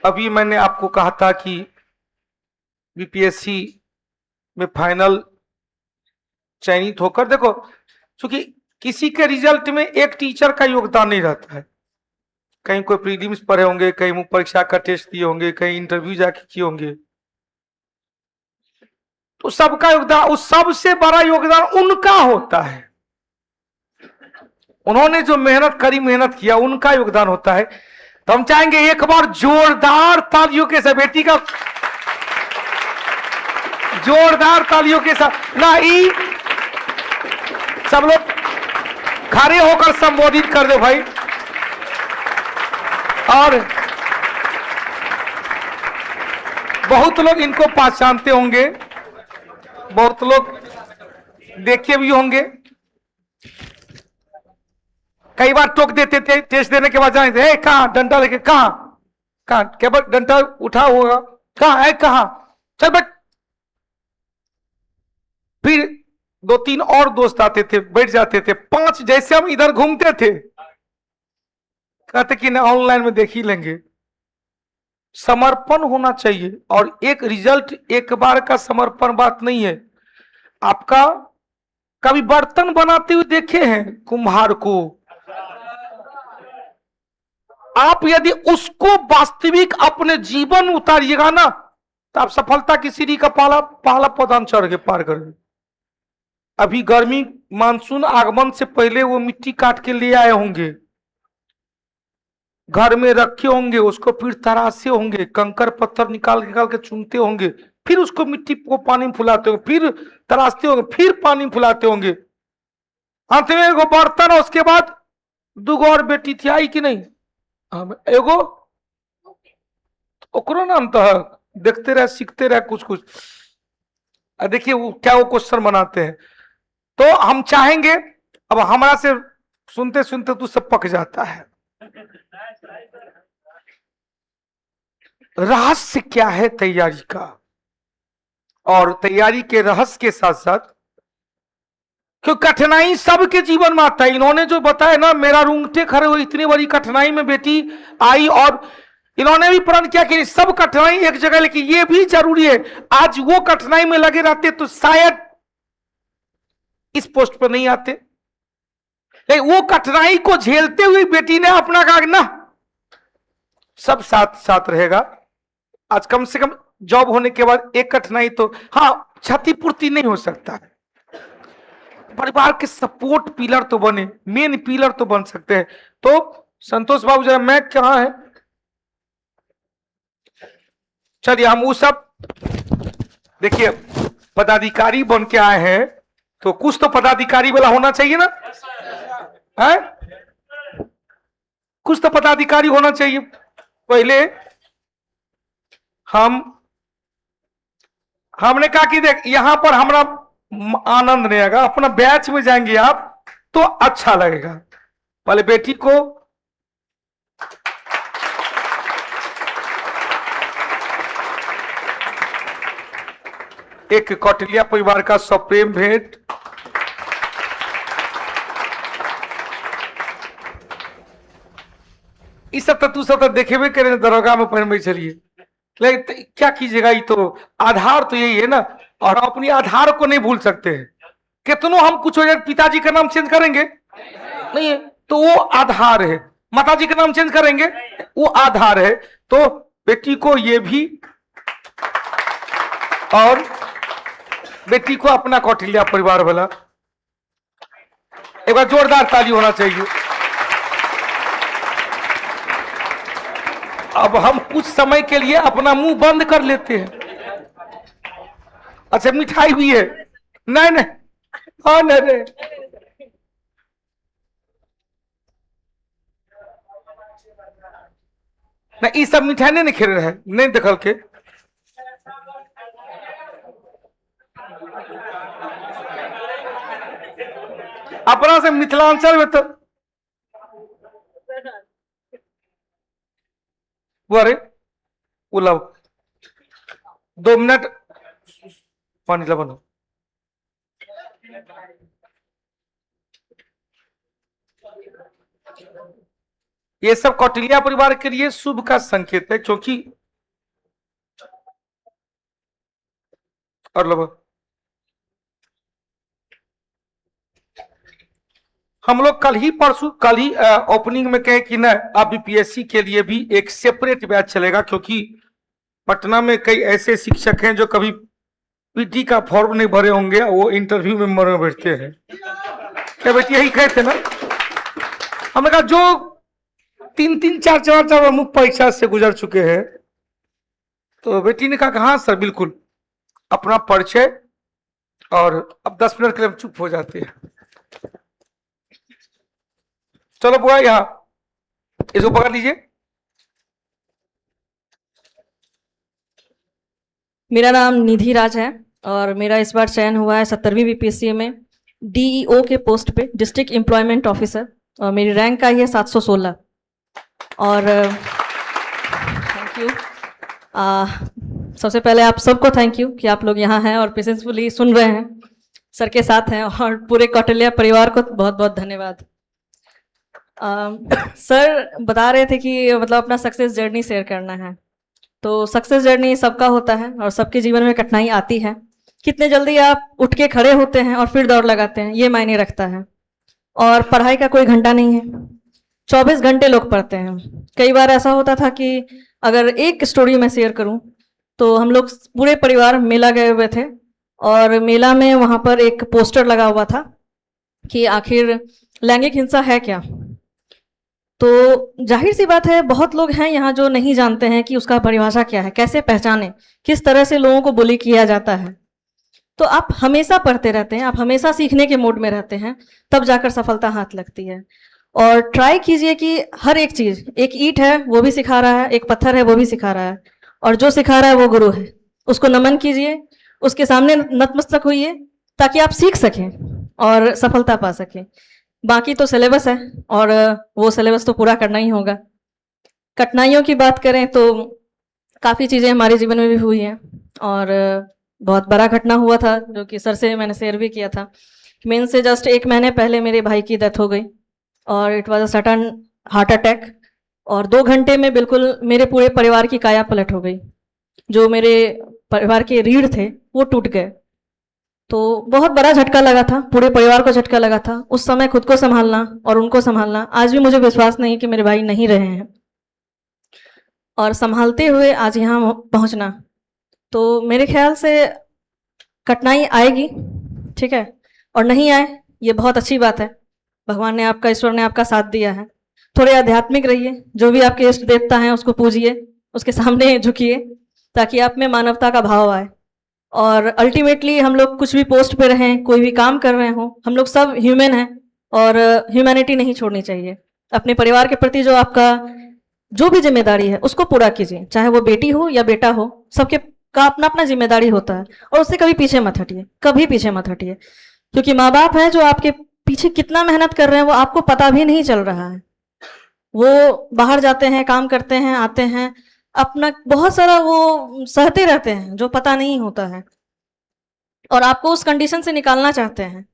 अभी मैंने आपको कहा था कि बीपीएससी में फाइनल चयनित होकर देखो, क्योंकि किसी के रिजल्ट में एक टीचर का योगदान नहीं रहता है। कहीं कोई प्रीलिम्स पढ़े होंगे, कहीं मुख्य परीक्षा का टेस्ट दिए होंगे, कहीं इंटरव्यू जाके किए होंगे, तो सबका योगदान, उस सबसे बड़ा योगदान उनका होता है। उन्होंने जो मेहनत करी, मेहनत किया, उनका योगदान होता है। तो हम चाहेंगे एक बार जोरदार तालियों के साथ बेटी का, जोरदार तालियों के साथ ना ई सब लोग खड़े होकर संबोधित कर दो भाई। और बहुत लोग इनको पहचानते होंगे, बहुत लोग देखे भी होंगे। कई बार टोक देते थे टेस्ट देने के बाद, जाने कहां डंडा लेके, कहां कहां केवल डंडा उठा होगा, कहां है, कहां चल बैठ। फिर दो तीन और दोस्त आते थे, बैठ जाते थे। पांच जैसे हम इधर घूमते थे, कहते कि ना ऑनलाइन में देख ही लेंगे। समर्पण होना चाहिए, और एक रिजल्ट एक बार का समर्पण बात नहीं है। आपका कभी बर्तन बनाते हुए देखे हैं कुम्हार को? आप यदि उसको वास्तविक अपने जीवन में उतारिएगा ना, तो आप सफलता की सीढ़ी का पहला पौधान चढ़ के पार करेंगे। अभी गर्मी मानसून आगमन से पहले वो मिट्टी काट के ले आए होंगे, घर में रखे होंगे, उसको फिर तराशे होंगे, कंकर पत्थर निकाल निकाल के चुनते होंगे, फिर उसको मिट्टी को पानी में फुलाते होंगे, फिर तराशते होंगे, फिर पानी में फुलाते होंगे। अंत में एगो बर्तन, और उसके बाद दूगो और बेटी थी, आई कि नहीं? एगो ओकरो नाम तो है, देखते रहे सीखते रहे कुछ कुछ। देखिए वो क्या वो क्वेश्चन बनाते हैं। तो हम चाहेंगे, अब हमारा से सुनते सुनते तो सब पक जाता है। रहस्य क्या है तैयारी का, और तैयारी के रहस्य के साथ साथ, क्यों कठिनाई सबके जीवन में आता है। इन्होंने जो बताया ना, मेरा रूंगटे खड़े हुए, इतनी बड़ी कठिनाई में बेटी आई, और इन्होंने भी प्रण किया कि सब कठिनाई एक जगह, लेकिन ये भी जरूरी है। आज वो कठिनाई में लगे रहते तो शायद इस पोस्ट पर नहीं आते। लेकिन वो कठिनाई को झेलते हुए बेटी ने अपना कहा ना, सब साथ साथ रहेगा। आज कम से कम जॉब होने के बाद एक कठिनाई तो, हाँ, क्षतिपूर्ति नहीं हो सकता, परिवार के सपोर्ट पिलर तो बने, मेन पिलर तो बन सकते हैं। तो संतोष बाबू जरा मैं कहां है, चलिए हम वो सब, देखिए पदाधिकारी बन के आए हैं, तो कुछ तो पदाधिकारी वाला होना चाहिए ना, है? कुछ तो पदाधिकारी होना चाहिए। पहले हमने कहा कि देख, यहां पर हमारा आनंद नहीं आएगा, अपना बैच में जाएंगे आप तो अच्छा लगेगा। पहले बेटी को एक कौटिल्या परिवार का सप्रेम भेंट। इस सब तू सब देखेबे करे दरोगा में पहन में चलिए, लेकिन क्या कीजिएगा, ये तो आधार तो यही है ना, और हम अपनी आधार को नहीं भूल सकते हैं। कितनों हम कुछ हो जाए, पिताजी का नाम चेंज करेंगे नहीं है, तो वो आधार है। माताजी का नाम चेंज करेंगे, वो आधार है। तो बेटी को ये भी, और बेटी को अपना कौटिल्या परिवार वाला एक बार जोरदार ताली होना चाहिए। अब हम कुछ समय के लिए अपना मुंह बंद कर लेते हैं। अच्छा मिठाई भी है? नहीं नहीं, हाँ नहीं, नहीं ये सब मिठाई नहीं खेल रहे हैं, नहीं देखल के। अपना से मिथिलांचल में तो अरे उलाव 2 मिनट पानी ला बनो। ये सब कौटिल्य परिवार के लिए शुभ का संकेत है, क्योंकि और लोग हम लोग कल ही ओपनिंग में कहे कि ना अब बीपीएससी के लिए भी एक सेपरेट बैच चलेगा, क्योंकि पटना में कई ऐसे शिक्षक हैं जो कभी पीटी का फॉर्म नहीं भरे होंगे, वो इंटरव्यू में मर बैठते हैं। क्या बेटी यही कहते ना? हमने कहा जो 3-3, 4-4 मुख्य परीक्षा से गुजर चुके हैं, तो बेटी ने कहा कि हाँ सर बिल्कुल, अपना परिचय, और अब 10 मिनट के लिए हम चुप हो जाते हैं। चलो बुआ यहाँ इसको पकड़ लीजिए। मेरा नाम निधि राज है और मेरा इस बार चयन हुआ है 70वीं बीपीएससी में डीईओ के पोस्ट पे, डिस्ट्रिक्ट एम्प्लॉयमेंट ऑफिसर, और मेरी रैंक आई है 716। और थैंक यू, सबसे पहले आप सबको थैंक यू कि आप लोग यहाँ हैं और पेशेंसफुली सुन रहे हैं, सर के साथ हैं, और पूरे कौटिल्य परिवार को बहुत बहुत धन्यवाद। सर बता रहे थे कि मतलब अपना सक्सेस जर्नी शेयर करना है, तो सक्सेस जर्नी सबका होता है और सबके जीवन में कठिनाई आती है। कितने जल्दी आप उठ के खड़े होते हैं और फिर दौड़ लगाते हैं, ये मायने रखता है। और पढ़ाई का कोई घंटा नहीं है, 24 घंटे लोग पढ़ते हैं। कई बार ऐसा होता था कि अगर एक स्टोरी मैं शेयर करूं, तो हम लोग पूरे परिवार मेला गए हुए थे, और मेला में वहाँ पर एक पोस्टर लगा हुआ था कि आखिर लैंगिक हिंसा है क्या। तो जाहिर सी बात है बहुत लोग हैं यहाँ जो नहीं जानते हैं कि उसका परिभाषा क्या है, कैसे पहचाने, किस तरह से लोगों को बुली किया जाता है। तो आप हमेशा पढ़ते रहते हैं, आप हमेशा सीखने के मोड में रहते हैं, तब जाकर सफलता हाथ लगती है। और ट्राई कीजिए कि हर एक चीज़, एक ईंट है वो भी सिखा रहा है, एक पत्थर है वो भी सिखा रहा है, और जो सिखा रहा है वो गुरु है, उसको नमन कीजिए, उसके सामने नतमस्तक होइए, ताकि आप सीख सकें और सफलता पा सकें। बाकी तो सिलेबस है और वो सिलेबस तो पूरा करना ही होगा। कठिनाइयों की बात करें तो काफ़ी चीज़ें हमारे जीवन में भी हुई हैं, और बहुत बड़ा घटना हुआ था जो कि सर से मैंने शेयर भी किया था। मेन से जस्ट 1 महीने पहले मेरे भाई की डेथ हो गई, और it was a sudden heart attack, और 2 घंटे में बिल्कुल मेरे पूरे परिवार की काया पलट हो गई। जो मेरे परिवार के रीढ़ थे वो टूट गए, तो बहुत बड़ा झटका लगा था, पूरे परिवार को झटका लगा था। उस समय खुद को संभालना और उनको संभालना, आज भी मुझे विश्वास नहीं कि मेरे भाई नहीं रहे हैं, और संभालते हुए आज यहाँ पहुँचना। तो मेरे ख्याल से कठिनाई आएगी, ठीक है, और नहीं आए ये बहुत अच्छी बात है। भगवान ने आपका, ईश्वर ने आपका साथ दिया है। थोड़े आध्यात्मिक रहिए, जो भी आपके इष्ट देवता हैं उसको पूजिए, उसके सामने झुकिए, ताकि आप में मानवता का भाव आए। और अल्टीमेटली हम लोग कुछ भी पोस्ट पे रहें, कोई भी काम कर रहे हों, हम लोग सब ह्यूमन हैं, और ह्यूमैनिटी नहीं छोड़नी चाहिए। अपने परिवार के प्रति जो आपका जो भी जिम्मेदारी है उसको पूरा कीजिए, चाहे वो बेटी हो या बेटा हो, सबके का अपना अपना जिम्मेदारी होता है, और उससे कभी पीछे मत हटिए, कभी पीछे मत हटिए, क्योंकि माँ बाप हैं जो आपके पीछे कितना मेहनत कर रहे हैं वो आपको पता भी नहीं चल रहा है। वो बाहर जाते हैं, काम करते हैं, आते हैं, अपना बहुत सारा वो सहते रहते हैं जो पता नहीं होता है, और आपको उस कंडीशन से निकालना चाहते हैं।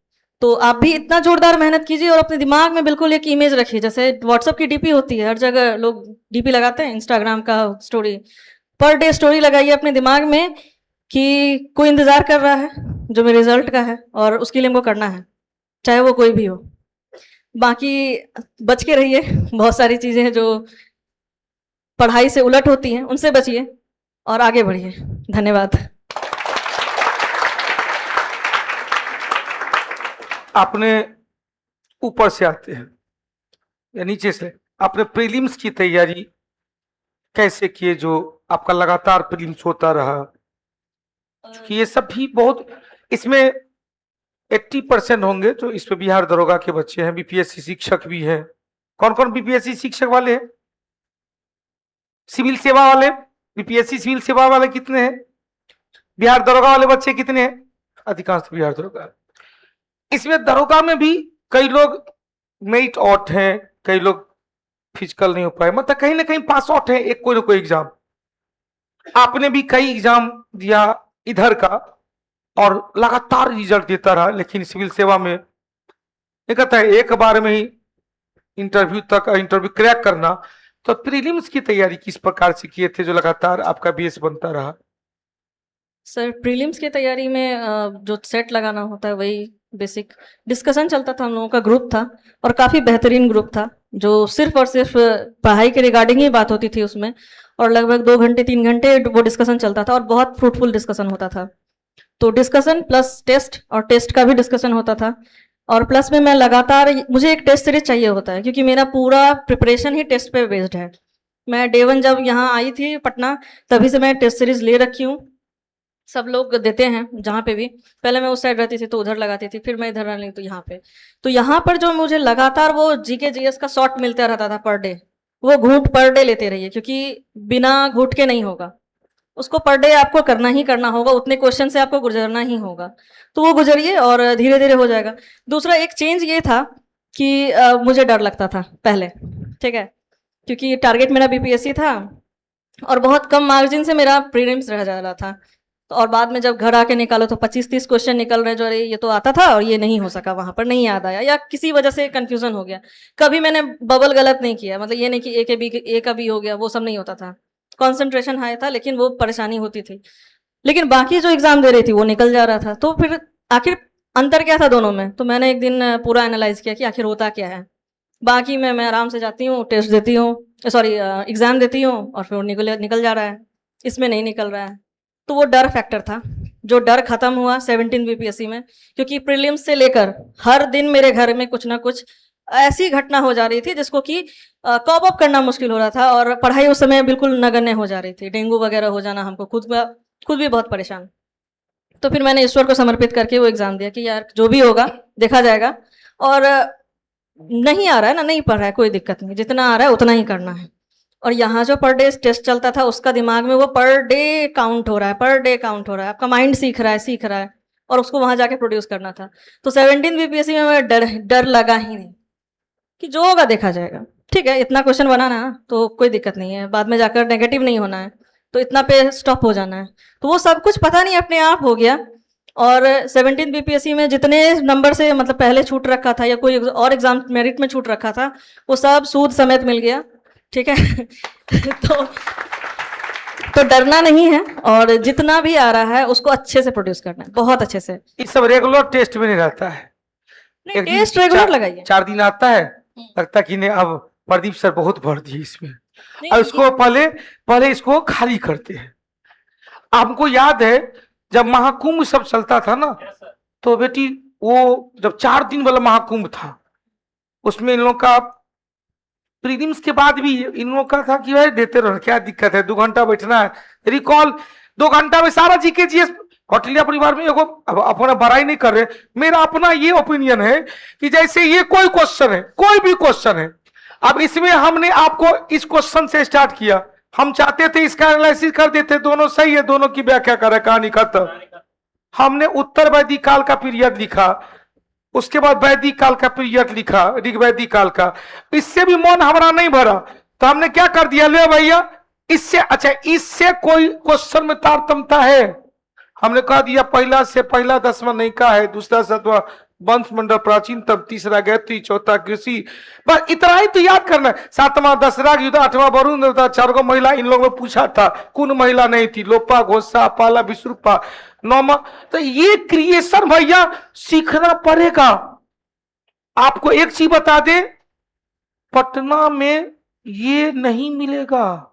तो आप भी इतना जोरदार मेहनत कीजिए, और अपने दिमाग में बिल्कुल एक इमेज रखिए, जैसे व्हाट्सएप की डीपी होती है, हर जगह लोग डीपी लगाते हैं, इंस्टाग्राम का स्टोरी, पर डे स्टोरी लगाइए अपने दिमाग में कि कोई इंतज़ार कर रहा है जो मेरे रिजल्ट का है, और उसके लिए हमको करना है, चाहे वो कोई भी हो। बाकी बच के रहिए, बहुत सारी चीज़ें हैं जो पढ़ाई से उलट होती हैं, उनसे बचिए और आगे बढ़िए। धन्यवाद। आपने ऊपर से आते हैं या नीचे से, आपने प्रीलिम्स की तैयारी कैसे किए, जो आपका लगातार प्रीलिम्स होता रहा, कि ये सब भी बहुत, इसमें 80% होंगे जो इसमें बिहार दरोगा के बच्चे हैं, बीपीएससी शिक्षक भी हैं। कौन कौन बीपीएससी शिक्षक वाले हैं? सिविल सेवा वाले, बीपीएससी सिविल सेवा वाले कितने हैं? बिहार दरोगा वाले बच्चे कितने हैं? अधिकांश बिहार दरोगा। इसमें दरोगा में भी कई लोग मेरिट आउट हैं, कई लोग फिजिकल नहीं हो पाए, मतलब कहीं ना कहीं पास आउट है एक कोई ना कोई एग्जाम। आपने भी कई एग्जाम दिया इधर का और लगातार रिजल्ट देता रहा, लेकिन सिविल सेवा में एक कहता है एक बार में ही इंटरव्यू तक, इंटरव्यू क्रैक करना, तो प्रीलिम्स की तैयारी किस प्रकार से किए थे जो लगातार आपका बेस बनता रहा? सर प्रीलिम्स की तैयारी में जो सेट लगाना होता है वही बेसिक डिस्कशन चलता था, हम लोगों का ग्रुप था और काफ़ी बेहतरीन ग्रुप था जो सिर्फ और सिर्फ पढ़ाई के रिगार्डिंग ही बात होती थी उसमें, और लगभग 2 घंटे 3 घंटे वो डिस्कशन चलता था और बहुत फ्रूटफुल डिस्कशन होता था। तो डिस्कशन प्लस टेस्ट, और टेस्ट का भी डिस्कशन होता था, और प्लस में मैं लगातार, मुझे एक टेस्ट सीरीज चाहिए होता है क्योंकि मेरा पूरा प्रिपरेशन ही टेस्ट पे बेस्ड है। मैं डे 1 जब यहाँ आई थी पटना, तभी से मैं टेस्ट सीरीज ले रखी हूँ, सब लोग देते हैं जहाँ पे भी। पहले मैं उस साइड रहती थी तो उधर लगाती थी, फिर मैं इधर रहने तो यहाँ पे। तो यहाँ पर जो मुझे लगातार वो जीके जीएस का शॉर्ट मिलता रहता था पर डे, वो घूट पर डे लेते रहिए क्योंकि बिना घूट के नहीं होगा, उसको पर डे आपको करना ही करना होगा, उतने क्वेश्चन से आपको गुजरना ही होगा। तो वो गुजरिए और धीरे धीरे हो जाएगा। दूसरा एक चेंज ये था कि मुझे डर लगता था पहले, ठीक है, क्योंकि टारगेट मेरा बीपीएससी था और बहुत कम मार्जिन से मेरा प्रीलिम्स रह जा रहा था। तो और बाद में जब घर आके निकालो तो 25-30 क्वेश्चन निकल रहे जो अरे ये तो आता था और ये नहीं हो सका, वहाँ पर नहीं याद आया या किसी वजह से कंफ्यूजन हो गया। कभी मैंने बबल गलत नहीं किया, मतलब ये नहीं कि ए का बी हो गया, वो सब नहीं होता था। कंसंट्रेशन हाई था लेकिन वो परेशानी होती थी। लेकिन बाकी जो एग्जाम दे रही थी वो निकल जा रहा था। तो फिर आखिर अंतर क्या था दोनों में, तो मैंने एक दिन पूरा एनालाइज किया कि आखिर होता क्या है। बाकी में मैं आराम से जाती हूँ, टेस्ट देती हूँ, सॉरी एग्जाम देती हूँ और फिर वो निकल जा रहा है, इसमें नहीं निकल रहा है। तो वो डर फैक्टर था, जो डर खत्म हुआ 17 बीपीएससी में, क्योंकि प्रीलिम्स से लेकर हर दिन मेरे घर में कुछ ना कुछ ऐसी घटना हो जा रही थी जिसको कि कॉप अप करना मुश्किल हो रहा था, और पढ़ाई उस समय बिल्कुल नगण्य हो जा रही थी, डेंगू वगैरह हो जाना, हमको खुद भी बहुत परेशान। तो फिर मैंने ईश्वर को समर्पित करके वो एग्जाम दिया कि यार जो भी होगा देखा जाएगा, और नहीं आ रहा है ना, नहीं पढ़ रहा है, कोई दिक्कत नहीं, जितना आ रहा है उतना ही करना है। और यहाँ जो पर डे टेस्ट चलता था उसका दिमाग में वो पर डे काउंट हो रहा है, पर डे काउंट हो रहा है, आपका माइंड सीख रहा है और उसको वहां जाके प्रोड्यूस करना था। तो 17 बीपीएससी में मैं डर लगा ही नहीं कि जो होगा देखा जाएगा, ठीक है, इतना क्वेश्चन बनाना है तो कोई दिक्कत नहीं है, बाद में जाकर नेगेटिव नहीं होना है, तो इतना पे स्टॉप हो जाना है। तो वो सब कुछ पता नहीं अपने आप हो गया। और 17 बीपीएससी में जितने नंबर से मतलब पहले छूट रखा था या कोई और एग्जाम मेरिट में छूट रखा था, वो सब सूद समेत मिल गया, ठीक है। तो डरना नहीं है, और जितना भी आ रहा है उसको अच्छे से प्रोड्यूस करना है, बहुत अच्छे से। ये सब रेगुलर टेस्ट में नहीं रहता है, नहीं, टेस्ट रेगुलर लगाइए। 4 दिन आता है, लगता कि नहीं अब प्रदीप सर बहुत भर दिए इसमें, नहीं, और इसको पहले इसको खाली करते हैं। आपको याद है जब महाकुंभ सब चलता था ना, तो बेटी वो जब 4 दिन वाला महाकुंभ था, उसमें इन लोग का प्रीलिम्स के बाद भी इन लोगों का था कि भाई देते रहो, क्या दिक्कत है, 2 घंटा बैठना है, रिकॉल 2 घंटा में सारा जीके जीएस। कौटिल्य परिवार में एगो अपना बड़ाई नहीं कर रहे, मेरा अपना ये ओपिनियन है कि जैसे ये कोई क्वेश्चन है, कोई भी क्वेश्चन है, अब इसमें हमने आपको इस क्वेश्चन से स्टार्ट किया, हम चाहते थे इसका एनालिसिस कर देते, दोनों सही है, दोनों की व्याख्या करे, कहानी खत्म। हमने उत्तर वैदिक काल का पीरियड लिखा, उसके बाद वैदिक काल का पीरियड लिखा, ऋग्वैदिक काल का, इससे भी मन हमारा नहीं भरा, तो हमने क्या कर दिया, ले भैया इससे, अच्छा इससे कोई क्वेश्चन में तारतम्यता है, हमने कह दिया पहला से पहला 10वां नहीं का है, दूसरा 7वां वंश मंडल प्राचीन, तब तीसरा गायत्री, चौथा कृषि, बस इतना ही तो याद करना है। 7वां दशरथ युद्ध, 8वां वरुण देवता, 4 महिला इन लोगों में पूछा था, कौन महिला नहीं थी, लोपा, घोषा, पाला, विश्रुपा, 9वां। तो ये क्रिएशन भैया सीखना पड़ेगा। आपको एक चीज बता दे, पटना में ये नहीं मिलेगा,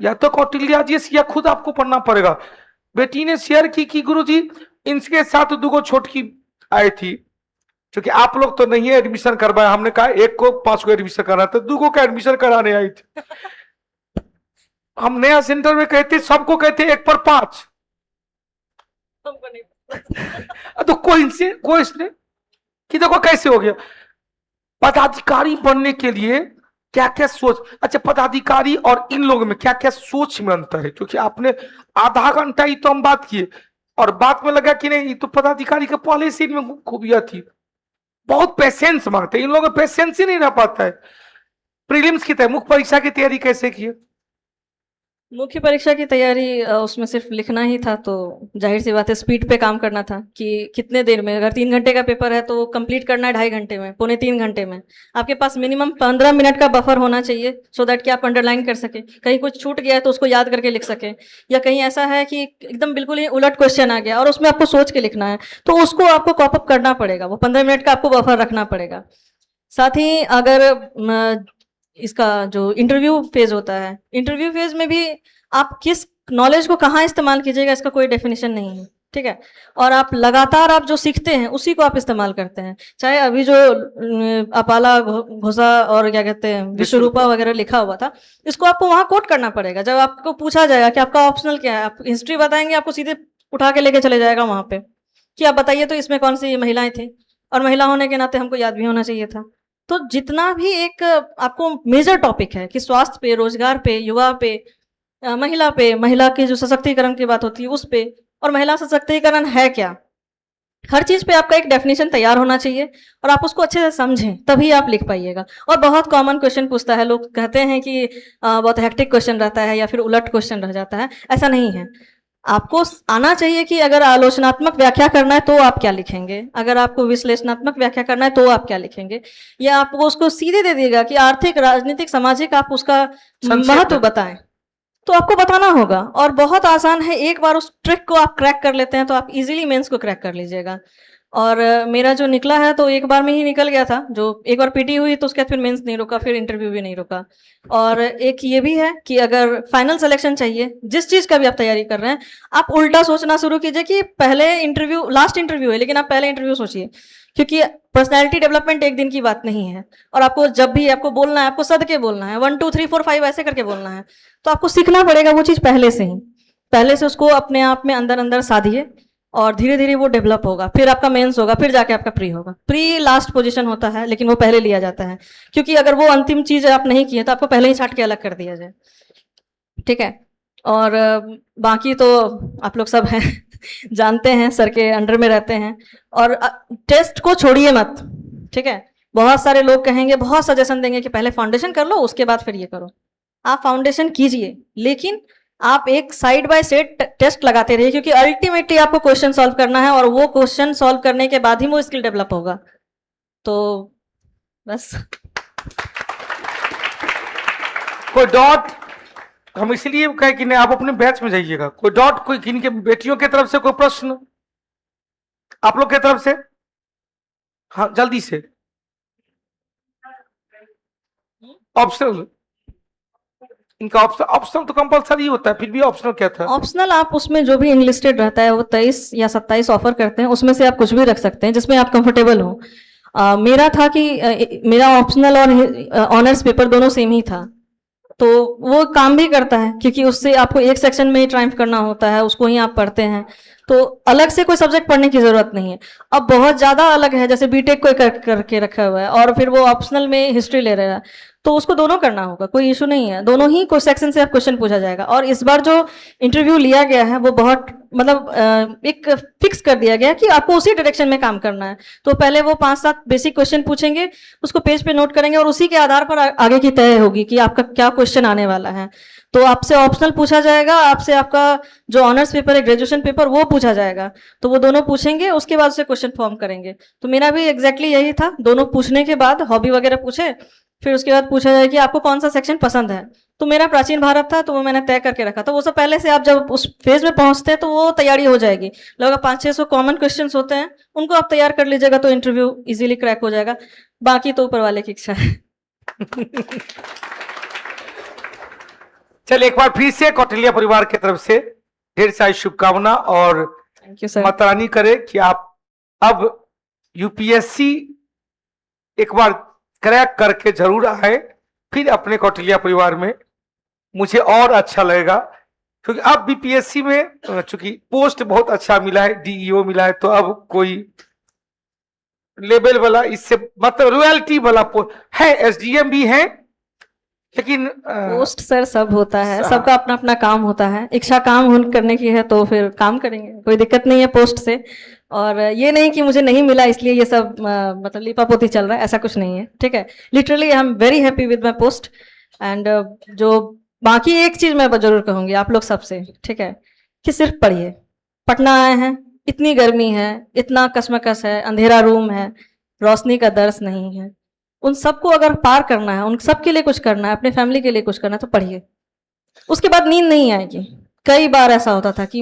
या तो कौटिल्य जी या खुद आपको पढ़ना पड़ेगा। बेटी ने शेयर की कि गुरुजी इनके साथ 2 छोटकी आई थी, क्योंकि आप लोग तो नहीं है एडमिशन करवाया, हमने कहा एक को 5 को एडमिशन कराना था, 2 का एडमिशन कराने आई थी। हम नया सेंटर में कहते, सबको कहते 1 पर 5, तो कोई इसने कि देखो कैसे हो गया। पदाधिकारी बनने के लिए क्या क्या सोच, अच्छा पदाधिकारी और इन लोगों में क्या क्या सोच में अंतर है, क्योंकि आपने आधा घंटा ही तो हम बात किए, और बात में लगा कि नहीं तो पदाधिकारी का पहले से इनमें खूबियां थी, बहुत पेशेंस मांगते हैं, इन लोगों में पेशेंस ही नहीं रह पाता है। प्रीलिम्स की मुख्य परीक्षा की तैयारी कैसे किए? मुख्य परीक्षा की तैयारी उसमें सिर्फ लिखना ही था, तो जाहिर सी बात है स्पीड पे काम करना था कि कितने देर में, अगर 3 घंटे का पेपर है तो वो कंप्लीट करना है 2.5 घंटे में, पौने 3 घंटे में। आपके पास मिनिमम 15 मिनट का बफर होना चाहिए, सो दैट कि आप अंडरलाइन कर सके, कहीं कुछ छूट गया है तो उसको याद करके लिख सके, या कहीं ऐसा है कि एकदम बिल्कुल ही उलट क्वेश्चन आ गया और उसमें आपको सोच के लिखना है, तो उसको आपको कॉप अप करना पड़ेगा, वो 15 मिनट का आपको बफर रखना पड़ेगा। साथ ही अगर इसका जो इंटरव्यू फेज होता है, इंटरव्यू फेज में भी आप किस नॉलेज को कहाँ इस्तेमाल कीजिएगा इसका कोई डेफिनेशन नहीं है, ठीक है। और आप लगातार आप जो सीखते हैं उसी को आप इस्तेमाल करते हैं, चाहे अभी जो अपाला घोषा और क्या कहते हैं विश्वरूपा वगैरह लिखा हुआ था, इसको आपको वहाँ कोट करना पड़ेगा। जब आपको पूछा जाएगा कि आपका ऑप्शनल क्या है, आप हिस्ट्री बताएंगे, आपको सीधे उठा के लेके चले जाएगा वहाँ पे कि आप बताइए तो इसमें कौन सी महिलाएं थी, और महिला होने के नाते हमको याद भी होना चाहिए था। तो जितना भी एक आपको मेजर टॉपिक है कि स्वास्थ्य पे, रोजगार पे, युवा पे, महिला पे, महिला के जो सशक्तिकरण की बात होती है उस पे, और महिला सशक्तिकरण है क्या, हर चीज पे आपका एक डेफिनेशन तैयार होना चाहिए और आप उसको अच्छे से समझें, तभी आप लिख पाइएगा। और बहुत कॉमन क्वेश्चन पूछता है, लोग कहते हैं कि बहुत हेक्टिक क्वेश्चन रहता है या फिर उलट क्वेश्चन रह जाता है, ऐसा नहीं है। आपको आना चाहिए कि अगर आलोचनात्मक व्याख्या करना है तो आप क्या लिखेंगे, अगर आपको विश्लेषणात्मक व्याख्या करना है तो आप क्या लिखेंगे, या आपको उसको सीधे दे देगा कि आर्थिक, राजनीतिक, सामाजिक आप उसका महत्व बताएं, तो आपको बताना होगा। और बहुत आसान है, एक बार उस ट्रिक को आप क्रैक कर लेते हैं तो आप इजीली मेंस को क्रैक कर लीजिएगा। और मेरा जो निकला है तो एक बार में ही निकल गया था, जो एक बार पीटी हुई तो उसके बाद फिर मेंस नहीं रुका, फिर इंटरव्यू भी नहीं रुका। और एक ये भी है कि अगर फाइनल सिलेक्शन चाहिए, जिस चीज़ का भी आप तैयारी कर रहे हैं, आप उल्टा सोचना शुरू कीजिए कि पहले इंटरव्यू लास्ट इंटरव्यू है, लेकिन आप पहले इंटरव्यू सोचिए, क्योंकि पर्सनैलिटी डेवलपमेंट एक दिन की बात नहीं है। और आपको जब भी आपको बोलना है, आपको सद के बोलना है, 1 2 3 4 5 ऐसे करके बोलना है, तो आपको सीखना पड़ेगा वो चीज़ पहले से ही, पहले से उसको अपने आप में अंदर अंदर साधिए, और धीरे धीरे वो डेवलप होगा, फिर आपका मेंस होगा, फिर जाके आपका प्री होगा। प्री लास्ट पोजीशन होता है, लेकिन वो पहले लिया जाता है, क्योंकि अगर वो अंतिम चीज आप नहीं किए तो आपको पहले ही छाट के अलग कर दिया जाए, ठीक है। और बाकी तो आप लोग सब हैं जानते हैं, सर के अंडर में रहते हैं। और टेस्ट को छोड़िए मत, ठीक है। बहुत सारे लोग कहेंगे, बहुत सजेशन देंगे कि पहले फाउंडेशन कर लो, उसके बाद फिर ये करो। आप फाउंडेशन कीजिए, लेकिन आप एक साइड बाय साइड टेस्ट लगाते रहिए, क्योंकि अल्टीमेटली आपको क्वेश्चन सॉल्व करना है, और वो क्वेश्चन सॉल्व करने के बाद ही वो स्किल डेवलप होगा। तो बस। कोई डॉट, हम इसलिए कहें कि नहीं आप अपने बैच में जाइएगा, कोई डॉट, कोई किन के बेटियों की तरफ से कोई प्रश्न आप लोग की तरफ से? हाँ जल्दी से। ऑप्शनल, इनका ऑप्शनल तो कंपलसरी होता है, फिर भी ऑप्शनल क्या था? ऑप्शनल आप उसमें जो भी इंलिस्टेड रहता है वो 23 या 27 ऑफर करते हैं, उसमें से आप कुछ भी रख सकते हैं जिसमें आप कंफर्टेबल हो। मेरा था कि मेरा ऑप्शनल और ऑनर्स पेपर दोनों सेम ही था, तो वो काम भी करता है, क्योंकि उससे आपको एक सेक्शन में ही ट्रायम्फ करना होता है, उसको ही आप पढ़ते हैं, तो अलग से कोई सब्जेक्ट पढ़ने की जरूरत नहीं है। अब बहुत ज्यादा अलग है, जैसे बीटेक कोई करके रखा हुआ है और फिर वो ऑप्शनल में हिस्ट्री ले रहा है, तो उसको दोनों करना होगा, कोई इशू नहीं है, दोनों ही कोई सेक्शन से आप क्वेश्चन पूछा जाएगा। और इस बार जो इंटरव्यू लिया गया है वो बहुत मतलब एक फिक्स कर दिया गया कि आपको उसी डायरेक्शन में काम करना है। तो पहले वो 5-7 बेसिक क्वेश्चन पूछेंगे, उसको पेज पे नोट करेंगे, और उसी के आधार पर आगे की तय होगी कि आपका क्या क्वेश्चन आने वाला है। तो आपसे ऑप्शनल पूछा जाएगा, आपसे आपका जो ऑनर्स पेपर है, ग्रेजुएशन पेपर, वो पूछा जाएगा, तो वो दोनों पूछेंगे, उसके बाद से क्वेश्चन फॉर्म करेंगे। तो मेरा भी एग्जैक्टली यही था, दोनों पूछने के बाद हॉबी वगैरह पूछे, फिर उसके बाद पूछा जाए कि आपको कौन सा सेक्शन पसंद है। तो मेरा प्राचीन भारत था, तो वो मैंने तय करके रखा था। वो सब पहले से आप जब उस फेज में पहुंचते हैं तो वो तैयारी हो जाएगी, लगभग 500-600 कॉमन क्वेश्चन होते हैं, उनको आप तैयार कर लीजिएगा तो इंटरव्यू इजीली क्रैक हो जाएगा। बाकी तो ऊपर वाले की इच्छा है। चलिए एक बार फिर से कौटिल्य परिवार की तरफ से ढेर सारी शुभकामना, और thank you sir. Mata Rani करे कि आप अब यूपीएससी एक बार क्रैक करके जरूर आए फिर अपने कौटिल्य परिवार में, मुझे और अच्छा लगेगा। क्योंकि अब बीपीएससी में चूंकि पोस्ट बहुत अच्छा मिला है, डीईओ मिला है, तो अब कोई लेवल वाला, इससे मतलब रॉयल्टी वाला है, एसडीएम भी है, लेकिन पोस्ट सर सब होता है, सबका अपना अपना काम होता है, इच्छा काम करने की है तो फिर काम करेंगे, कोई दिक्कत नहीं है पोस्ट से। और ये नहीं कि मुझे नहीं मिला इसलिए ये सब मतलब लिपापोती चल रहा है, ऐसा कुछ नहीं है, ठीक है। Literally I am very happy with my post. And जो बाकी एक चीज मैं जरूर कहूंगी आप लोग सबसे, ठीक है, कि सिर्फ पढ़िए। पटना आए हैं, इतनी गर्मी है, इतना कशमकश है, अंधेरा रूम है, रोशनी का दर्श नहीं है, उन सबको अगर पार करना है, उन सबके लिए कुछ करना है, अपने फैमिली के लिए कुछ करना है, तो पढ़िए। उसके बाद नींद नहीं आएगी। कई बार ऐसा होता था कि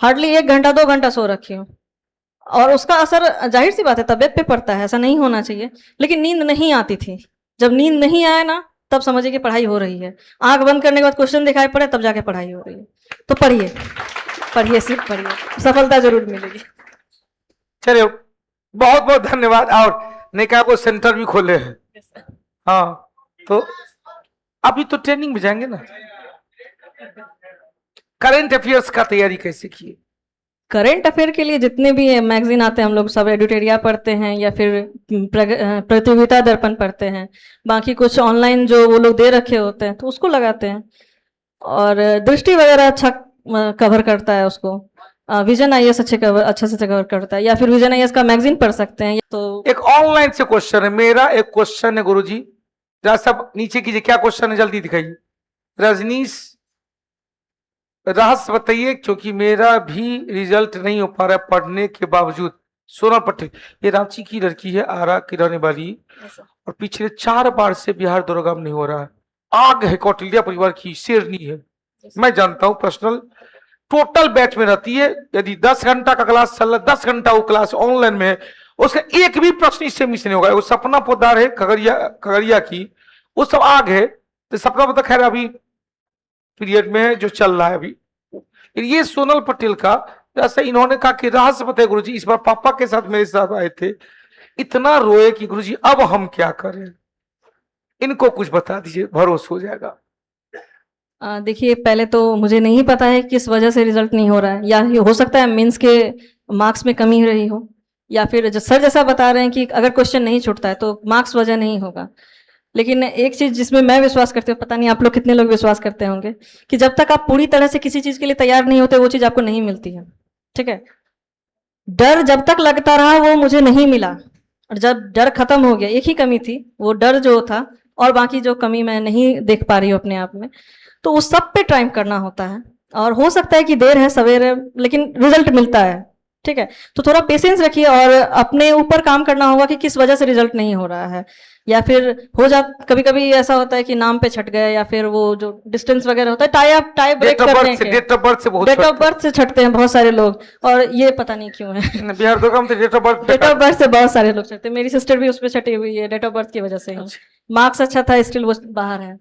हार्डली 1 घंटा 2 घंटा सो रखी हूँ, और उसका असर जाहिर सी बात है तबियत पे पड़ता है, ऐसा नहीं होना चाहिए, लेकिन नींद नहीं आती थी। जब नींद नहीं आए ना, तब समझिए कि पढ़ाई हो रही है। आंख बंद करने के बाद क्वेश्चन दिखाई पड़े, तब जाके पढ़ाई हो रही है। तो पढ़िए, पढ़िए, सिर्फ पढ़िए, सफलता जरूर मिलेगी। चलिए, बहुत बहुत धन्यवाद। और नेका को सेंटर भी खोले हैं। हाँ, तो अभी तो ट्रेनिंग में जाएंगे ना। करंट अफेयर्स का तैयारी कैसे की? करंट अफेयर के लिए जितने भी मैगजीन आते हैं, हम लोग सब एडिटोरिया पढ़ते हैं या फिर प्रतियोगिता दर्पण पढ़ते हैं। बाकी कुछ ऑनलाइन जो वो लोग दे रखे होते हैं तो उसको लगाते हैं। और दृष्टि वगैरह अच्छा कवर करता है उसको। विजन आईएएस अच्छे से कवर करता है, या फिर विजन आईएएस का मैगजीन पढ़ सकते हैं। तो एक ऑनलाइन से क्वेश्चन है, मेरा एक क्वेश्चन है गुरुजी, जरा सब नीचे कीजिए। क्या क्वेश्चन है जल्दी दिखाइए। रजनीश, रहस्य बताइए, क्योंकि मेरा भी रिजल्ट नहीं हो पा रहा है पढ़ने के बावजूद। सोनल पटेल, ये रांची की लड़की है, आरा की रहने वाली, और पिछले 4 बार से बिहार दरोगा में नहीं हो रहा है। आग है, कौटिल्य परिवार की, शेरनी है, मैं जानता हूँ पर्सनल। टोटल बैच में रहती है। यदि 10 घंटा का क्लास चल रहा है, 10 घंटा वो क्लास ऑनलाइन में है, उसका एक भी प्रश्न इससे मिस नहीं होगा। वो सपना पोदार है खगड़िया की, वो सब आग है। तो सपना पोदार खैर अभी पीरियड में है जो चल रहा है अभी। ये सोनल पटेल का, जैसे इन्होंने कहा कि रहस्य बताए गुरुजी, इस बार पापा के साथ मेरे साथ आए थे, इतना रोए कि गुरुजी अब हम क्या करें, इनको कुछ बता दीजिए, भरोसा हो जाएगा। देखिए, पहले तो मुझे नहीं पता है किस वजह से रिजल्ट नहीं हो रहा है, या हो सकता है मेंस के मार्क्स में कमी रही हो, या फिर सर जैसा बता रहे हैं कि अगर क्वेश्चन नहीं छूटता है तो मार्क्स वजह नहीं होगा। लेकिन एक चीज जिसमें मैं विश्वास करती हूँ, पता नहीं आप लोग कितने लोग विश्वास करते होंगे, कि जब तक आप पूरी तरह से किसी चीज के लिए तैयार नहीं होते, वो चीज आपको नहीं मिलती है। ठीक है, डर जब तक लगता रहा वो मुझे नहीं मिला, और जब डर खत्म हो गया, एक ही कमी थी, वो डर जो था, और बाकी जो कमी मैं नहीं देख पा रही हूँ अपने आप में, तो उस सब पे टाइम करना होता है। और हो सकता है कि देर है सवेर है, लेकिन रिजल्ट मिलता है। ठीक है, तो थोड़ा पेशेंस रखिए, और अपने ऊपर काम करना होगा कि किस वजह से रिजल्ट नहीं हो रहा है। या फिर कभी कभी ऐसा होता है कि नाम पे छट गए, या फिर वो जो डिस्टेंस वगैरह होता है, टाई ब्रेक करने के, डेट ऑफ बर्थ से बहुत डेट ऑफ बर्थ से छटते हैं बहुत सारे लोग, और ये पता नहीं क्यों है। बिहार दरोगा में डेट ऑफ बर्थ से बहुत सारे लोग छटते हैं। मेरी सिस्टर भी उस पर छटी हुई है, डेट ऑफ बर्थ की वजह से ही। मार्क्स अच्छा था, स्टिल वो बाहर है।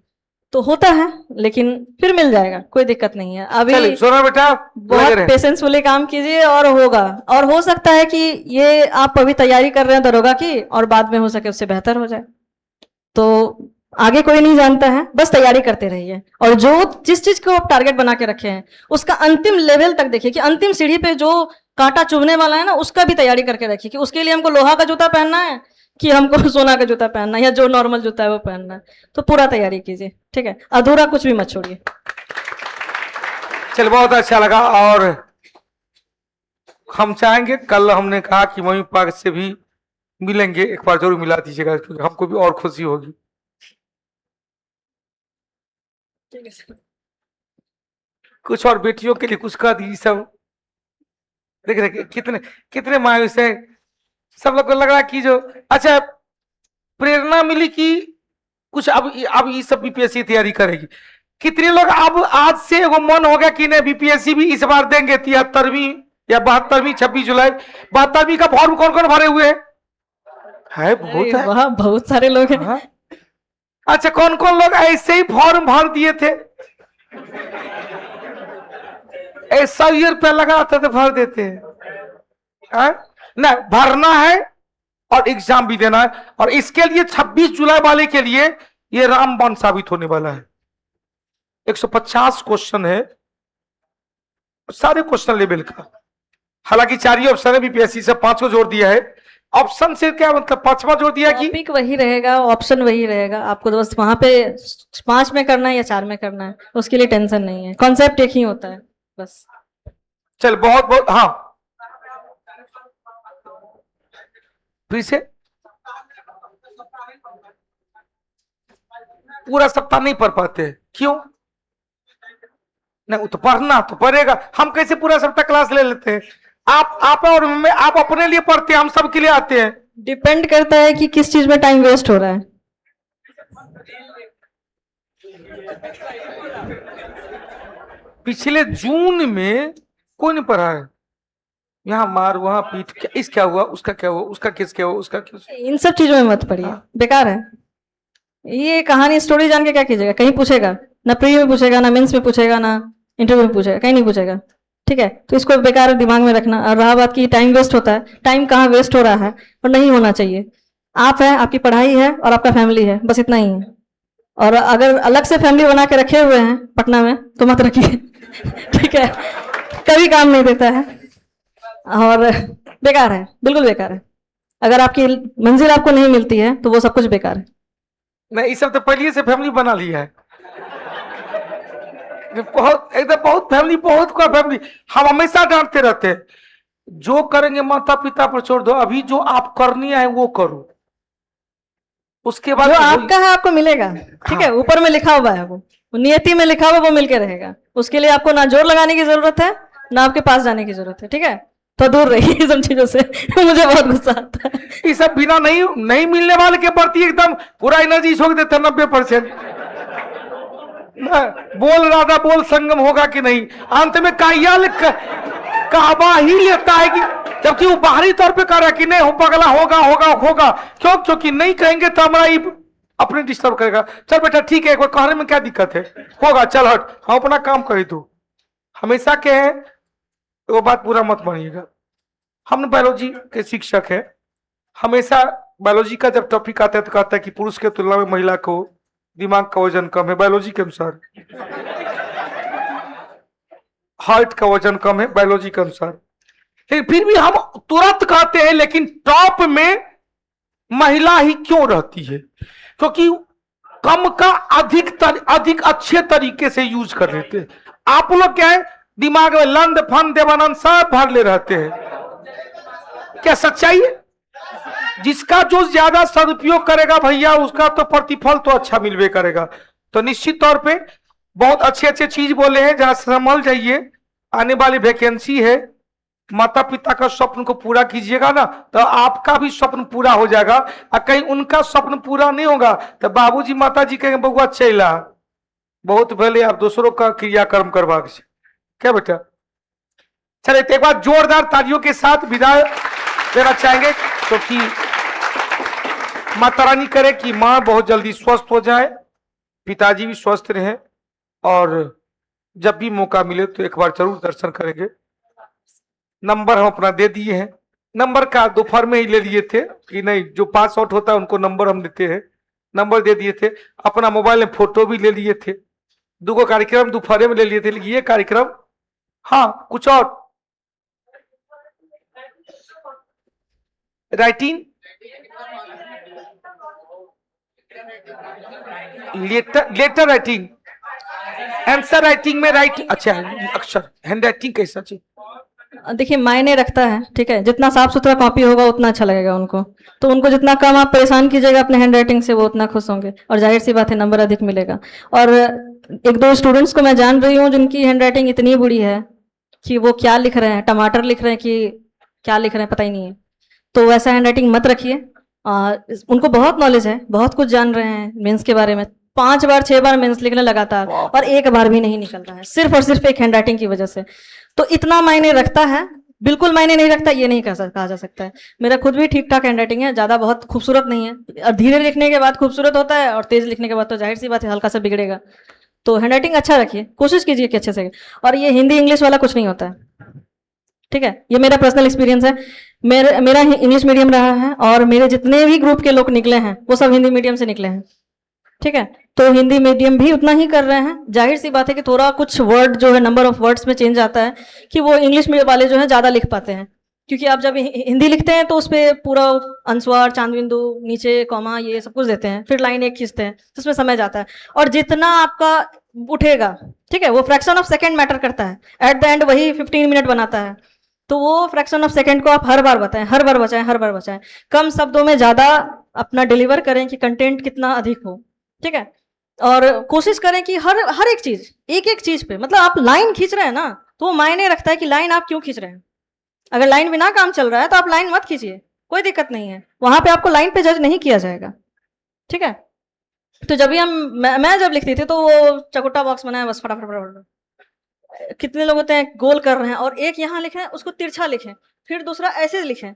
तो होता है, लेकिन फिर मिल जाएगा, कोई दिक्कत नहीं है। अभी सोना बेटा बहुत पेशेंसफुली काम कीजिए, और होगा। और हो सकता है कि ये आप अभी तैयारी कर रहे हैं दरोगा की, और बाद में हो सके उससे बेहतर हो जाए। तो आगे कोई नहीं जानता है, बस तैयारी करते रहिए, और जो जिस चीज को आप टारगेट बना के रखे हैं उसका अंतिम लेवल तक देखिए, कि अंतिम सीढ़ी पे जो कांटा चुभने वाला है ना, उसका भी तैयारी करके रखिए, कि उसके लिए हमको लोहा का जूता पहनना है कि हमको सोना का जूता पहनना है, या जो नॉर्मल जूता है वो पहनना है। तो पूरा तैयारी कीजिए, ठीक है, अधूरा कुछ भी मत छोड़िए। चल, बहुत अच्छा लगा। और हम चाहेंगे, कल हमने कहा कि मम्मी पापा से भी मिलेंगे, एक बार जरूर मिला दीजिएगा, क्योंकि हमको भी और खुशी होगी। कुछ और बेटियों के लिए कुछ कह दीजिए। सब देख रहे कितने कितने मायूस है, सब लोग को लग रहा है कि जो अच्छा प्रेरणा मिली कि कुछ अब ये सब बीपीएससी तैयारी करेगी। कितने लोग अब आज से वो मन हो गया कि नहीं बीपीएससी भी इस बार देंगे, 73वीं या 72वीं, 26 जुलाई 72वीं का फॉर्म कौन कौन भरे हुए है? बहुत है, वहाँ बहुत सारे लोग हैं। हाँ? अच्छा, कौन कौन लोग ऐसे ही फॉर्म भर दिए थे? ऐसा ही रुपया लगा था तो भर देते हैं ना। भरना है और एग्जाम भी देना है, और इसके लिए 26 जुलाई वाले के लिए ये रामबाण साबित होने वाला है। 150 क्वेश्चन है, सारे क्वेश्चन लेवल का। हालांकि 4 ही ऑप्शन है, बीपीएससी से 5 को जोड़ दिया है। ऑप्शन से क्या मतलब 5वां जोड़ दिया कि टॉपिक वही रहेगा, ऑप्शन वही रहेगा, आपको तो बस वहां पे 5 में करना है या 4 में करना है, उसके लिए टेंशन नहीं है, कॉन्सेप्ट एक ही होता है बस। चल, बहुत बहुत, हाँ फिर से पूरा सप्ताह नहीं पढ़ पाते, क्यों? नहीं, वो तो पढ़ना तो पड़ेगा, हम कैसे पूरा सप्ताह क्लास ले लेते हैं? आप और मैं, आप अपने लिए पढ़ते हैं, हम सबके लिए आते हैं। डिपेंड करता है कि किस चीज में टाइम वेस्ट हो रहा है। पिछले जून में कोई नहीं पढ़ा है, यहाँ मार वहां पीट, क्या हुआ, उसका क्या हुआ, उसका केस क्या हुआ, उसका केस। इन सब चीजों में मत पढ़िए, बेकार है। ये कहानी स्टोरी जान के क्या कीजिएगा? कहीं पूछेगा ना, प्री में पूछेगा ना, मेंस में पूछेगा ना, इंटरव्यू में पूछेगा, कहीं नहीं पूछेगा। ठीक है, तो इसको बेकार दिमाग में रखना। और रहा बात की टाइम वेस्ट होता है, टाइम कहाँ वेस्ट हो रहा है और नहीं होना चाहिए। आप है, आपकी पढ़ाई है और आपका फैमिली है, बस इतना ही है। और अगर अलग से फैमिली बना के रखे हुए हैं पटना में तो मत रखिए। ठीक है, कभी काम नहीं देता है और बेकार है, बिल्कुल बेकार है। अगर आपकी मंजिल आपको नहीं मिलती है तो वो सब कुछ बेकार है। नहीं, इस सब तो पहले से फैमिली बना लिया है, बहुत एकदम, बहुत फैमिली, बहुत का फैमिली। हम हमेशा डांटते रहते हैं, जो करेंगे माता पिता पर छोड़ दो, अभी जो आप करनी है वो करो, उसके बाद जो आपका है आपको मिलेगा। ठीक है, ऊपर में लिखा हुआ है, वो नियति में लिखा हुआ, वो मिलके रहेगा। उसके लिए आपको ना जोर लगाने की जरूरत है ना आपके पास जाने की जरूरत है। ठीक है, तो दूर रहिए ये सब चीजों से। मुझे बहुत गुस्सा आता है। ये सब बिना नहीं मिलने वाले के प्रति एकदम पूरा एनर्जी झोंक देते 90%। बोल राधा बोल संगम होगा कि नहीं, अंत में कायाल कहवा ही लेता है कि, जबकि वो बाहरी तौर पे कह रहा है कि नहीं हो पगला, होगा होगा होगा। क्यों? क्योंकि नहीं कहेंगे तो हमारा ही अपने डिस्टर्ब करेगा। चल बेटा ठीक है, कोई कहने में क्या दिक्कत है, होगा, चल हट, हम अपना काम करी। तू हमेशा कहे वो बात पूरा मत मानिएगा। हम बायोलॉजी के शिक्षक हैं, हमेशा बायोलॉजी का जब टॉपिक आता है तो कहता है कि पुरुष के तुलना में महिला को दिमाग का वजन कम है, बायोलॉजी के अनुसार। हार्ट का वजन कम है बायोलॉजी के अनुसार। लेकिन फिर भी हम तुरंत कहते हैं लेकिन टॉप में महिला ही क्यों रहती है? क्योंकि कम का अधिक अच्छे तरीके से यूज कर लेते हैं। आप लोग क्या है, दिमाग में लंद फन देवानंद सब भर ले रहते हैं। क्या सच्चाई है? जिसका जो ज्यादा सदुपयोग करेगा भैया, उसका तो प्रतिफल तो अच्छा मिलवे करेगा। तो निश्चित तौर पे बहुत अच्छे अच्छे चीज बोले हैं, जरा संभल जाइए, आने वाली वैकेंसी है। माता पिता का स्वप्न को पूरा कीजिएगा ना तो आपका भी स्वप्न पूरा हो जाएगा। और कहीं उनका स्वप्न पूरा नहीं होगा तो बाबूजी माता जी कहेंगे बउआ चला, बहुत पहले आप दूसरों का क्रियाकर्म करवा। क्या बेटा? चले एक बार जोरदार तालियों के साथ विदाई देना चाहेंगे, क्योंकि माता रानी करे कि माँ बहुत जल्दी स्वस्थ हो जाए, पिताजी भी स्वस्थ रहे, और जब भी मौका मिले तो एक बार जरूर दर्शन करेंगे। नंबर हम अपना दे दिए हैं, नंबर का दोपहर में ही ले लिए थे कि नहीं, जो पास आउट होता है उनको नंबर हम देते हैं, नंबर दे दिए थे। अपना मोबाइल में फोटो भी ले लिए थे। 2 कार्यक्रम दोपहर में ले लिए थे, लेकिन ये कार्यक्रम, हाँ कुछ और writing, letter writing, answer writing में राइट, अच्छा अक्षर, हैंड राइटिंग कैसा चाहिए? देखिए मायने रखता है। ठीक है, जितना साफ सुथरा कॉपी होगा उतना अच्छा लगेगा उनको। तो उनको जितना कम आप परेशान कीजिएगा अपने हैंड राइटिंग से, वो उतना खुश होंगे और जाहिर सी बात है नंबर अधिक मिलेगा। और 1-2 स्टूडेंट्स को मैं जान रही हूँ जिनकी हैंड राइटिंग इतनी बुरी है कि वो क्या लिख रहे हैं, टमाटर लिख रहे हैं कि क्या लिख रहे हैं पता ही नहीं है। तो वैसा हैंड राइटिंग मत रखिए। उनको बहुत नॉलेज है, बहुत कुछ जान रहे हैं मेंस के बारे में, 5 बार 6 बार मेंस लिख रहे लगातार और एक बार भी नहीं निकल रहा है, सिर्फ और सिर्फ एक हैंड राइटिंग की वजह से। तो इतना मायने रखता है? बिल्कुल मायने नहीं रखता, ये नहीं कहा जा सकता है। मेरा खुद भी ठीक ठाक हैंड राइटिंग है, ज्यादा बहुत खूबसूरत नहीं है, और धीरे लिखने के बाद खूबसूरत होता है और तेज लिखने के बाद तो जाहिर सी बात है हल्का सा बिगड़ेगा। तो हैंड राइटिंग अच्छा रखिए, कोशिश कीजिए कि अच्छे से। और ये हिंदी इंग्लिश वाला कुछ नहीं होता है। ठीक है, ये मेरा पर्सनल एक्सपीरियंस है। मेरा इंग्लिश मीडियम रहा है और मेरे जितने भी ग्रुप के लोग निकले हैं वो सब हिंदी मीडियम से निकले हैं। ठीक है, तो हिंदी मीडियम भी उतना ही कर रहे हैं। जाहिर सी बात है कि थोड़ा कुछ वर्ड जो है, नंबर ऑफ वर्ड्स में चेंज आता है कि वो इंग्लिश मीडियम वाले जो है ज़्यादा लिख पाते हैं, क्योंकि आप जब हिंदी लिखते हैं तो उस पर पूरा अनुस्वार, चांद बिंदु, नीचे कॉमा, ये सब कुछ देते हैं, फिर लाइन एक खींचते हैं, तो उसमें समय जाता है। और जितना आपका उठेगा, ठीक है, वो फ्रैक्शन ऑफ सेकेंड मैटर करता है। एट द एंड वही 15 मिनट बनाता है। तो वो फ्रैक्शन ऑफ सेकेंड को आप हर बार बताएं, हर बार बचाएं, हर बार बचाएं। कम शब्दों में ज़्यादा अपना डिलीवर करें कि कंटेंट कितना अधिक हो। ठीक है, और कोशिश करें कि हर हर एक चीज, एक एक चीज पे, मतलब आप लाइन खींच रहे हैं ना, तो वो मायने रखता है कि लाइन आप क्यों खींच रहे हैं। अगर लाइन बिना काम चल रहा है तो आप लाइन मत खींचिए, कोई दिक्कत नहीं है, वहां पे आपको लाइन पे जज नहीं किया जाएगा, ठीक है। तो जब भी मैं जब लिखती थी तो वो चकुट्टा बॉक्स बनाया बस फटाफट फटाफट, कितने लोग होते हैं गोल कर रहे हैं और एक यहाँ लिखे उसको तिरछा लिखें, फिर दूसरा ऐसे लिखें,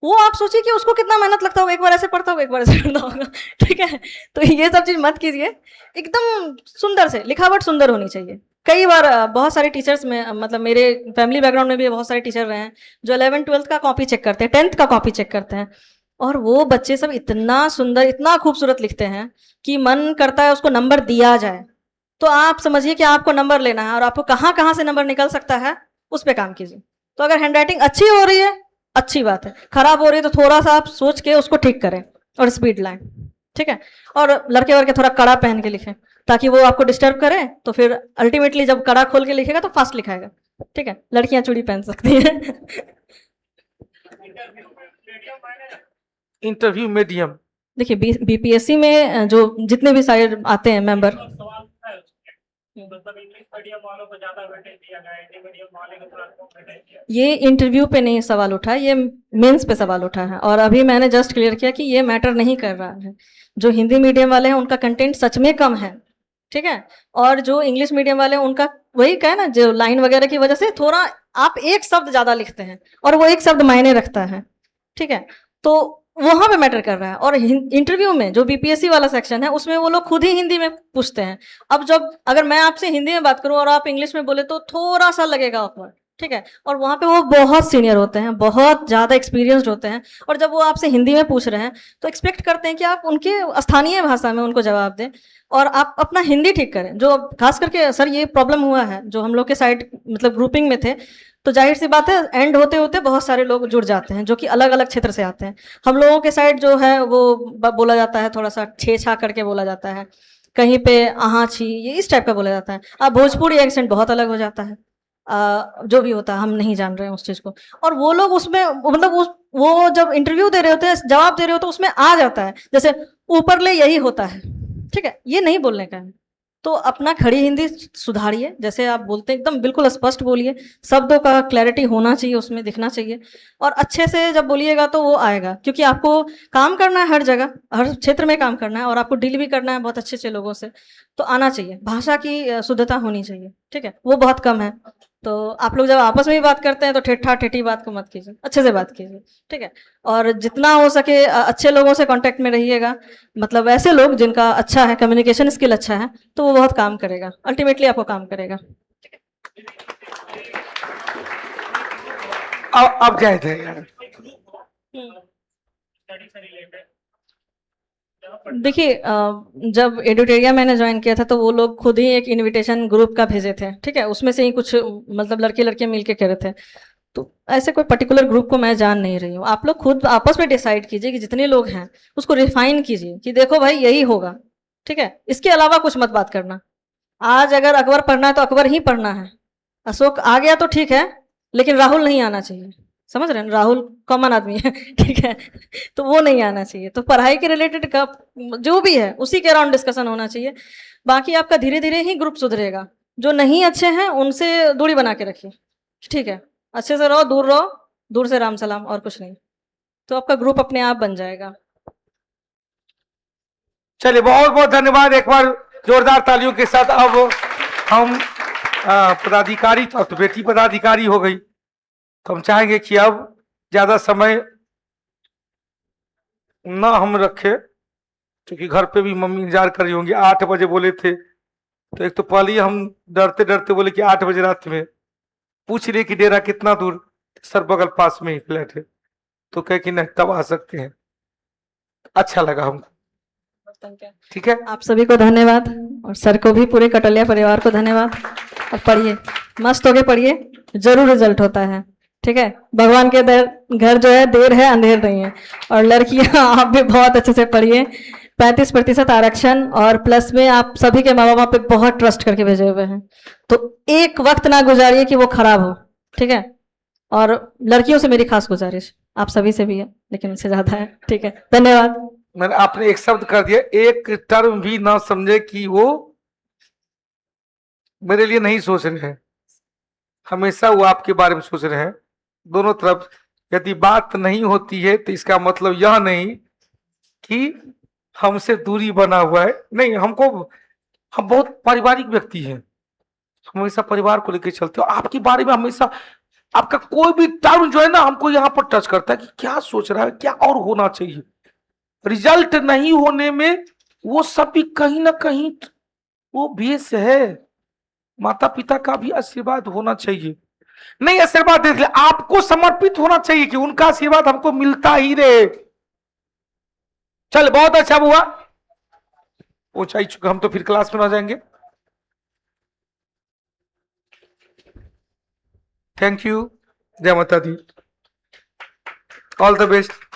वो आप सोचिए कि उसको कितना मेहनत लगता होगा, एक बार ऐसे पढ़ता होगा एक बार ऐसे पढ़ता होगा, ठीक है। तो ये सब चीज मत कीजिए, एकदम सुंदर से लिखावट सुंदर होनी चाहिए। कई बार बहुत सारे टीचर्स में, मतलब मेरे फैमिली बैकग्राउंड में भी बहुत सारे टीचर रहे हैं जो 11th-12th का कॉपी चेक करते हैं, 10th का कॉपी चेक करते हैं, और वो बच्चे सब इतना सुंदर इतना खूबसूरत लिखते हैं कि मन करता है उसको नंबर दिया जाए। तो आप समझिए कि आपको नंबर लेना है और आपको कहाँ कहाँ से नंबर निकल सकता है, उस पर काम कीजिए। तो अगर हैंडराइटिंग अच्छी हो रही है अच्छी बात है, खराब हो रही है तो थोड़ा सा आप सोच के उसको ठीक करें और स्पीड लाएं, ठीक है। और लड़के वर्के थोड़ा कड़ा पहन के लिखें ताकि वो आपको डिस्टर्ब करे, तो फिर अल्टीमेटली जब कड़ा खोल के लिखेगा तो फास्ट लिखाएगा, ठीक है। लड़कियां चूड़ी पहन सकती हैं। इंटरव्यू मीडियम देखिए बीपीएससी में जो जितने भी सारे आते हैं मेंबर, मतलब इंग्लिश मीडियम वालों को ज्यादा वेटेज दिया गया है, हिंदी मीडियम वाले को थोड़ा कम वेटेज दिया ये इंटरव्यू पे नहीं सवाल उठा, ये मेंस पे सवाल उठा है, और अभी मैंने जस्ट क्लियर किया कि ये मैटर नहीं कर रहा है। जो हिंदी मीडियम वाले हैं उनका कंटेंट सच में कम है, ठीक है, और जो इंग्लिश मीडियम वाले हैं उनका वही कहे ना, जो लाइन वगैरह की वजह से थोड़ा आप एक शब्द ज्यादा लिखते हैं और वो एक शब्द मायने रखता है, ठीक है, तो वहां पे मैटर कर रहा है। और इंटरव्यू में जो बीपीएससी वाला सेक्शन है उसमें वो लोग खुद ही हिंदी में पूछते हैं। अब जब अगर मैं आपसे हिंदी में बात करूं और आप इंग्लिश में बोले तो थोड़ा सा लगेगा ऑकवर्ड, ठीक है, और वहां पे वो बहुत सीनियर होते हैं, बहुत ज्यादा एक्सपीरियंस्ड होते हैं, और जब वो आपसे हिंदी में पूछ रहे हैं तो एक्सपेक्ट करते हैं कि आप उनके स्थानीय भाषा में उनको जवाब दें और आप अपना हिंदी ठीक करें। जो खास करके सर ये प्रॉब्लम हुआ है, जो हम लोग के साइड मतलब ग्रुपिंग में थे, तो जाहिर सी बात है एंड होते होते बहुत सारे लोग जुड़ जाते हैं जो कि अलग अलग क्षेत्र से आते हैं। हम लोगों के साइड जो है वो बोला जाता है थोड़ा सा छे छा करके बोला जाता है, कहीं पे आहा छी, ये इस टाइप का बोला जाता है। अब भोजपुरी एक्सेंट बहुत अलग हो जाता है, जो भी होता है हम नहीं जान रहे हैं उस चीज़ को। और वो लोग उसमें मतलब वो जब इंटरव्यू दे रहे होते हैं, जवाब दे रहे होते हैं, उसमें आ जाता है जैसे ऊपर ले यही होता है, ठीक है, ये नहीं बोलने का है। तो अपना खड़ी हिंदी सुधारिए, जैसे आप बोलते हैं एकदम बिल्कुल स्पष्ट बोलिए, शब्दों का क्लैरिटी होना चाहिए, उसमें दिखना चाहिए, और अच्छे से जब बोलिएगा तो वो आएगा, क्योंकि आपको काम करना है हर जगह, हर क्षेत्र में काम करना है, और आपको डील भी करना है बहुत अच्छे अच्छे लोगों से, तो आना चाहिए। भाषा की शुद्धता होनी चाहिए, ठीक है, वो बहुत कम है। तो आप लोग जब आपस में भी बात करते हैं तो ठेठा ठेठी बात को मत कीजिए, अच्छे से बात कीजिए, ठीक है। और जितना हो सके अच्छे लोगों से कांटेक्ट में रहिएगा, मतलब ऐसे लोग जिनका अच्छा है कम्युनिकेशन स्किल अच्छा है, तो वो बहुत काम करेगा, अल्टीमेटली आपको काम करेगा। अब जाए थे यार। स्टडी से रिलेटेड। देखिए जब एडुटेरिया मैंने ज्वाइन किया था तो वो लोग खुद ही एक इनविटेशन ग्रुप का भेजे थे, ठीक है, उसमें से ही कुछ मतलब लड़के लड़कियां मिलके कर रहे थे। तो ऐसे कोई पर्टिकुलर ग्रुप को मैं जान नहीं रही हूँ, आप लोग खुद आपस में डिसाइड कीजिए कि जितने लोग हैं उसको रिफाइन कीजिए कि देखो भाई यही होगा, ठीक है, इसके अलावा कुछ मत बात करना। आज अगर अकबर पढ़ना है तो अकबर ही पढ़ना है, अशोक आ गया तो ठीक है, लेकिन राहुल नहीं आना चाहिए, समझ रहे हैं, राहुल कॉमन आदमी है, ठीक है, तो वो नहीं आना चाहिए। तो पढ़ाई के रिलेटेड का जो भी है उसी के अराउंड डिस्कशन होना चाहिए। बाकी आपका धीरे धीरे ही ग्रुप सुधरेगा। जो नहीं अच्छे हैं उनसे दूरी बना के रखिए, ठीक है, अच्छे से रहो, दूर से राम सलाम, और कुछ नहीं, तो आपका ग्रुप अपने आप बन जाएगा। चलिए बहुत बहुत धन्यवाद, एक बार जोरदार तालियों के साथ। अब हम पदाधिकारी, तो अब तो बेटी पदाधिकारी हो गई, तो हम चाहेंगे कि अब ज्यादा समय ना हम रखे, क्योंकि घर पे भी मम्मी इंतजार कर रही होंगी। 8 बजे बोले थे, तो एक तो पहले ही हम डरते डरते बोले कि 8 बजे रात में पूछ लिए कि डेरा कितना दूर, सर बगल पास में ही फ्लैट है, तो कहे कि नहीं तब आ सकते हैं। अच्छा लगा हमको, ठीक है। आप सभी को धन्यवाद, और सर को भी, पूरे कटोलिया परिवार को धन्यवाद। और पढ़िए, मस्त होके पढ़िए, जरूर रिजल्ट होता है, ठीक है। भगवान के घर जो है देर है अंधेर नहीं है। और लड़कियां आप भी बहुत अच्छे से पढ़िए, 35% आरक्षण, और प्लस में आप सभी के माँ बाप पे बहुत ट्रस्ट करके भेजे हुए हैं, तो एक वक्त ना गुजारिए कि वो खराब हो, ठीक है। और लड़कियों से मेरी खास गुजारिश आप सभी से भी है, लेकिन उनसे ज्यादा है, ठीक है। धन्यवाद। मैंने आपने एक शब्द कर दिया, एक टर्म भी ना समझे कि वो मेरे लिए नहीं सोच रहे हैं, हमेशा वो आपके बारे में सोच रहे हैं। दोनों तरफ यदि बात नहीं होती है तो इसका मतलब यह नहीं कि हमसे दूरी बना हुआ है, नहीं, हमको, हम बहुत पारिवारिक व्यक्ति हैं, हमेशा परिवार को लेकर चलते हो। आपके बारे में हमेशा आपका कोई भी टर्म जो है ना हमको यहाँ पर टच करता है कि क्या सोच रहा है, क्या और होना चाहिए। रिजल्ट नहीं होने में वो सब भी कहीं ना कहीं वो बेस है। माता पिता का भी आशीर्वाद होना चाहिए, नहीं आशीर्वाद दे, आपको समर्पित होना चाहिए कि उनका आशीर्वाद हमको मिलता ही रहे। चल बहुत अच्छा हुआ, ऊंचाई चुका, हम तो फिर क्लास में आ जाएंगे। थैंक यू, जय माता दी, ऑल द बेस्ट।